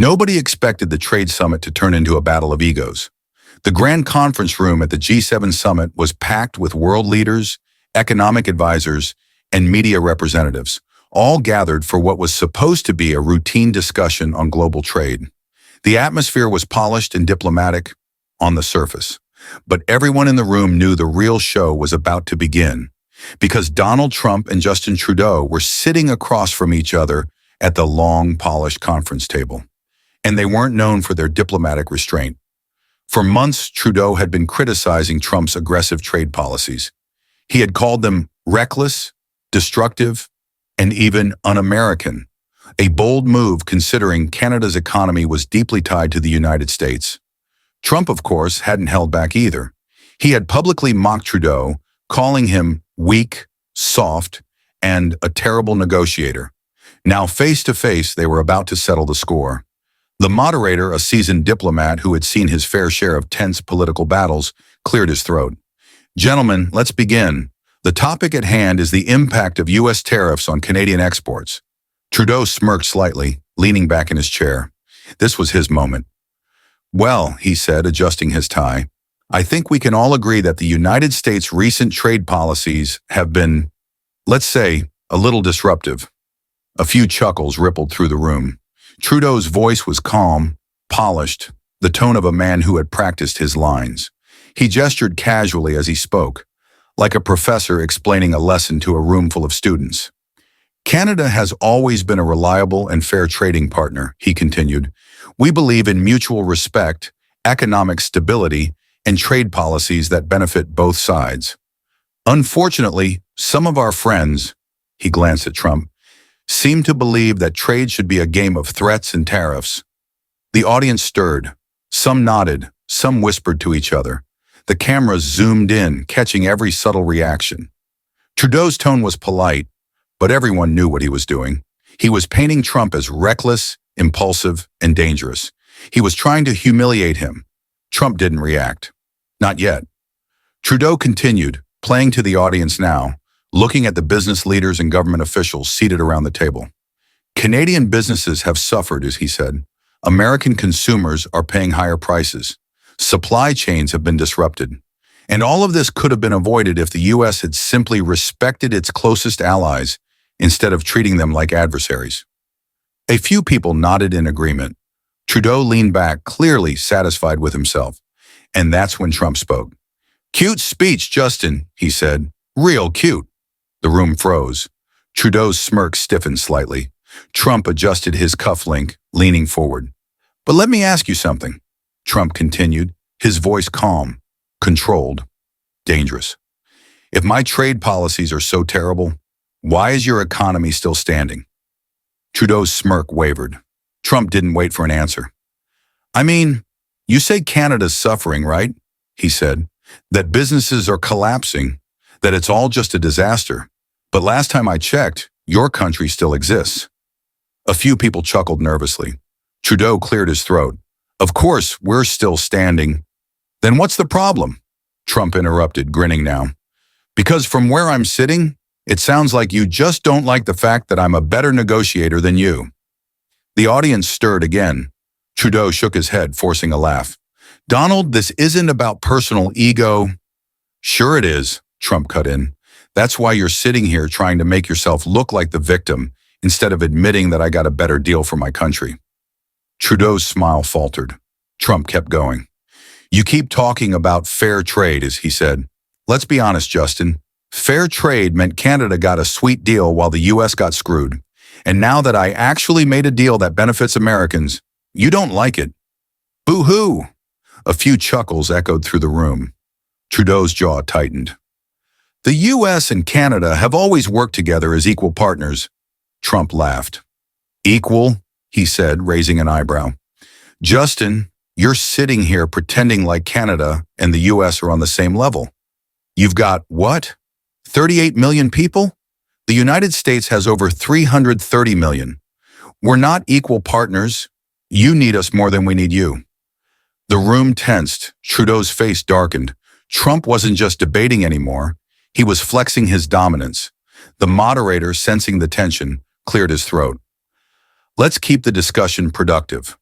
Nobody expected the trade summit to turn into a battle of egos. The grand conference room at the G7 summit was packed with world leaders, economic advisors, and media representatives, all gathered for what was supposed to be a routine discussion on global trade. The atmosphere was polished and diplomatic on the surface, but everyone in the room knew the real show was about to begin, because Donald Trump and Justin Trudeau were sitting across from each other at the long, polished conference table, and they weren't known for their diplomatic restraint. For months, Trudeau had been criticizing Trump's aggressive trade policies. He had called them reckless, destructive, and even un-American, a bold move considering Canada's economy was deeply tied to the United States. Trump, of course, hadn't held back either. He had publicly mocked Trudeau, calling him weak, soft, and a terrible negotiator. Now, face to face, they were about to settle the score. The moderator, a seasoned diplomat who had seen his fair share of tense political battles, cleared his throat. "Gentlemen, let's begin. The topic at hand is the impact of U.S. tariffs on Canadian exports." Trudeau smirked slightly, leaning back in his chair. This was his moment. "Well," he said, adjusting his tie, "I think we can all agree that the United States' recent trade policies have been, let's say, a little disruptive." A few chuckles rippled through the room. Trudeau's voice was calm, polished, the tone of a man who had practiced his lines. He gestured casually as he spoke, like a professor explaining a lesson to a room full of students. "Canada has always been a reliable and fair trading partner," he continued. "We believe in mutual respect, economic stability, and trade policies that benefit both sides. Unfortunately, some of our friends," he glanced at Trump, "seem to believe that trade should be a game of threats and tariffs." The audience stirred. Some nodded, some whispered to each other. The cameras zoomed in, catching every subtle reaction. Trudeau's tone was polite, but everyone knew what he was doing. He was painting Trump as reckless, impulsive, and dangerous. He was trying to humiliate him. Trump didn't react. Not yet. Trudeau continued, playing to the audience now, looking at the business leaders and government officials seated around the table. "Canadian businesses have suffered," as he said. "American consumers are paying higher prices. Supply chains have been disrupted. And all of this could have been avoided if the U.S. had simply respected its closest allies instead of treating them like adversaries." A few people nodded in agreement. Trudeau leaned back, clearly satisfied with himself. And that's when Trump spoke. "Cute speech, Justin," he said. "Real cute." The room froze. Trudeau's smirk stiffened slightly. Trump adjusted his cufflink, leaning forward. "But let me ask you something," Trump continued, his voice calm, controlled, dangerous. "If my trade policies are so terrible, why is your economy still standing?" Trudeau's smirk wavered. Trump didn't wait for an answer. "I mean, you say Canada's suffering, right?" he said. "That businesses are collapsing, that it's all just a disaster. But last time I checked, your country still exists." A few people chuckled nervously. Trudeau cleared his throat. "Of course, we're still standing." "Then what's the problem?" Trump interrupted, grinning now. "Because from where I'm sitting, it sounds like you just don't like the fact that I'm a better negotiator than you." The audience stirred again. Trudeau shook his head, forcing a laugh. "Donald, this isn't about personal ego." "Sure it is," Trump cut in. "That's why you're sitting here trying to make yourself look like the victim instead of admitting that I got a better deal for my country." Trudeau's smile faltered. Trump kept going. "You keep talking about fair trade," as he said. "Let's be honest, Justin. Fair trade meant Canada got a sweet deal while the U.S. got screwed. And now that I actually made a deal that benefits Americans, you don't like it." "Boo-hoo!" A few chuckles echoed through the room. Trudeau's jaw tightened. "The U.S. and Canada have always worked together as equal partners." Trump laughed. "Equal?" he said, raising an eyebrow. "Justin, you're sitting here pretending like Canada and the U.S. are on the same level. You've got, what, 38 million people? The United States has over 330 million. We're not equal partners. You need us more than we need you." The room tensed. Trudeau's face darkened. Trump wasn't just debating anymore. He was flexing his dominance. The moderator, sensing the tension, cleared his throat. "Let's keep the discussion productive.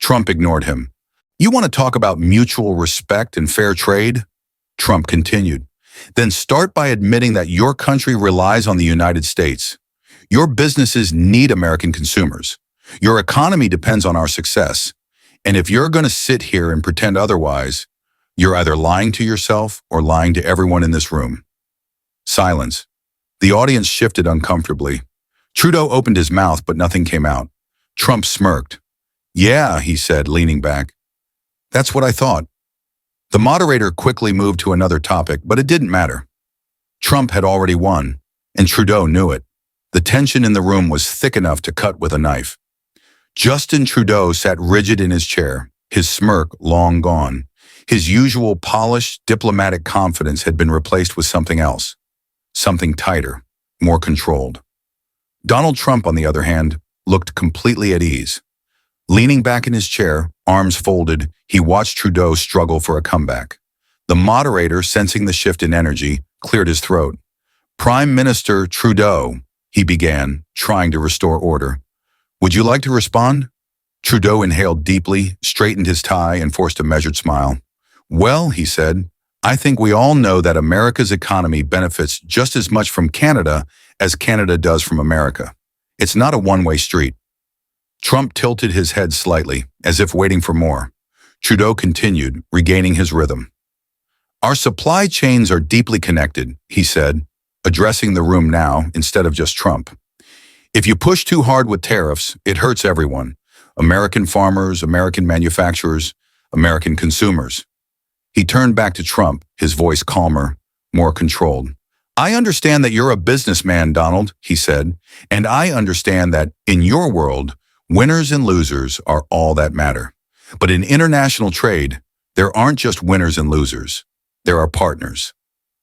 Trump ignored him. You want to talk about mutual respect and fair trade? Trump continued. Then start by admitting that your country relies on the United States. Your businesses need American consumers. Your economy depends on our success. And if you're going to sit here and pretend otherwise, you're either lying to yourself or lying to everyone in this room. Silence. The audience shifted uncomfortably. Trudeau opened his mouth, but nothing came out. Trump smirked. Yeah, he said, leaning back. That's what I thought. The moderator quickly moved to another topic, but it didn't matter. Trump had already won, and Trudeau knew it. The tension in the room was thick enough to cut with a knife. Justin Trudeau sat rigid in his chair, his smirk long gone. His usual polished, diplomatic confidence had been replaced with something else. Something tighter, more controlled. Donald Trump, on the other hand, looked completely at ease. Leaning back in his chair, arms folded, he watched Trudeau struggle for a comeback. The moderator, sensing the shift in energy, cleared his throat. Prime Minister Trudeau, he began, trying to restore order. Would you like to respond? Trudeau inhaled deeply, straightened his tie, and forced a measured smile. Well, he said, I think we all know that America's economy benefits just as much from Canada as Canada does from America. It's not a one-way street. Trump tilted his head slightly, as if waiting for more. Trudeau continued, regaining his rhythm. Our supply chains are deeply connected, he said, addressing the room now instead of just Trump. If you push too hard with tariffs, it hurts everyone. American farmers, American manufacturers, American consumers. He turned back to Trump, his voice calmer, more controlled. I understand that you're a businessman, Donald, he said, and I understand that, in your world, winners and losers are all that matter. But in international trade, there aren't just winners and losers. There are partners.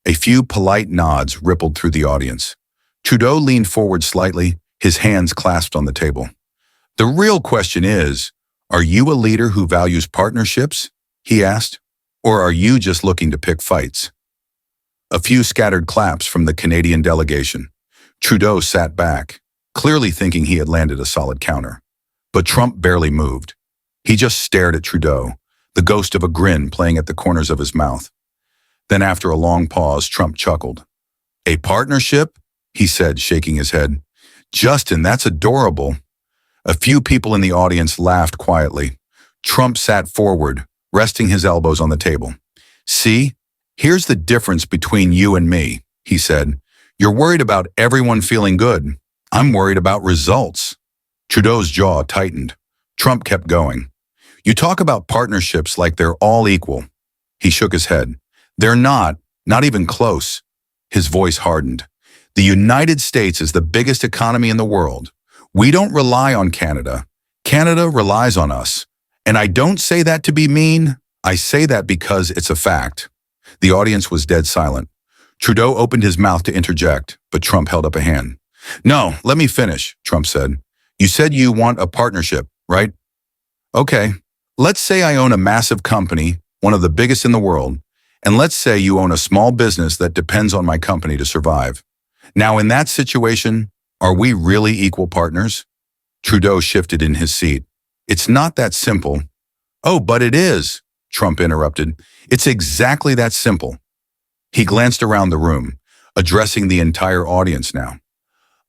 A few polite nods rippled through the audience. Trudeau leaned forward slightly, his hands clasped on the table. The real question is, are you a leader who values partnerships? He asked. Or are you just looking to pick fights? A few scattered claps from the Canadian delegation. Trudeau sat back, clearly thinking he had landed a solid counter. But Trump barely moved. He just stared at Trudeau, the ghost of a grin playing at the corners of his mouth. Then after a long pause, Trump chuckled. A partnership? He said, shaking his head. Justin, that's adorable. A few people in the audience laughed quietly. Trump sat forward, resting his elbows on the table. See, here's the difference between you and me, he said. You're worried about everyone feeling good. I'm worried about results. Trudeau's jaw tightened. Trump kept going. You talk about partnerships like they're all equal. He shook his head. They're not even close. His voice hardened. The United States is the biggest economy in the world. We don't rely on Canada. Canada relies on us. And I don't say that to be mean. I say that because it's a fact. The audience was dead silent. Trudeau opened his mouth to interject, but Trump held up a hand. No, let me finish, Trump said. You said you want a partnership, right? Okay, let's say I own a massive company, one of the biggest in the world, and let's say you own a small business that depends on my company to survive. Now, in that situation, are we really equal partners? Trudeau shifted in his seat. It's not that simple. Oh, but it is, Trump interrupted. It's exactly that simple. He glanced around the room, addressing the entire audience now.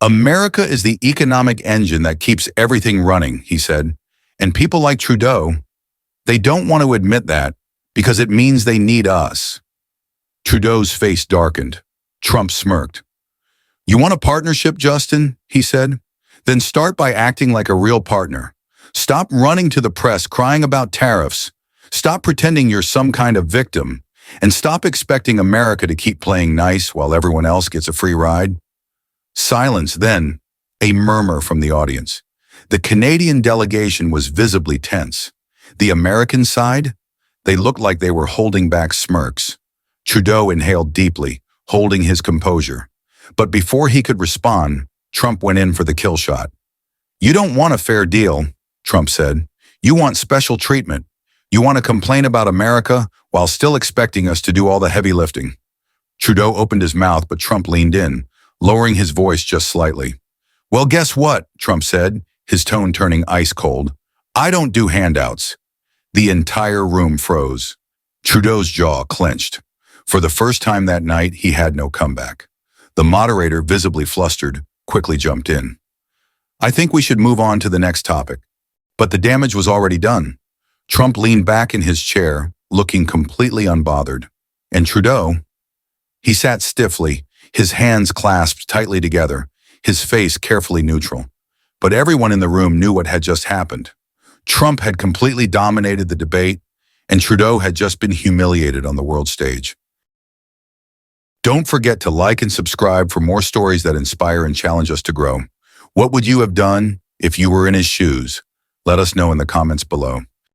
America is the economic engine that keeps everything running, he said. And people like Trudeau, they don't want to admit that because it means they need us. Trudeau's face darkened. Trump smirked. You want a partnership, Justin? He said. Then start by acting like a real partner. Stop running to the press crying about tariffs. Stop pretending you're some kind of victim. And stop expecting America to keep playing nice while everyone else gets a free ride. Silence, then a murmur from the audience. The Canadian delegation was visibly tense. The American side? They looked like they were holding back smirks. Trudeau inhaled deeply, holding his composure. But before he could respond, Trump went in for the kill shot. You don't want a fair deal, Trump said. You want special treatment. You want to complain about America while still expecting us to do all the heavy lifting. Trudeau opened his mouth, but Trump leaned in, lowering his voice just slightly. Well, guess what? Trump said, his tone turning ice cold. I don't do handouts. The entire room froze. Trudeau's jaw clenched. For the first time that night, he had no comeback. The moderator, visibly flustered, quickly jumped in. I think we should move on to the next topic. But the damage was already done. Trump leaned back in his chair, looking completely unbothered. And Trudeau, he sat stiffly, his hands clasped tightly together, his face carefully neutral. But everyone in the room knew what had just happened. Trump had completely dominated the debate, and Trudeau had just been humiliated on the world stage. Don't forget to like and subscribe for more stories that inspire and challenge us to grow. What would you have done if you were in his shoes? Let us know in the comments below.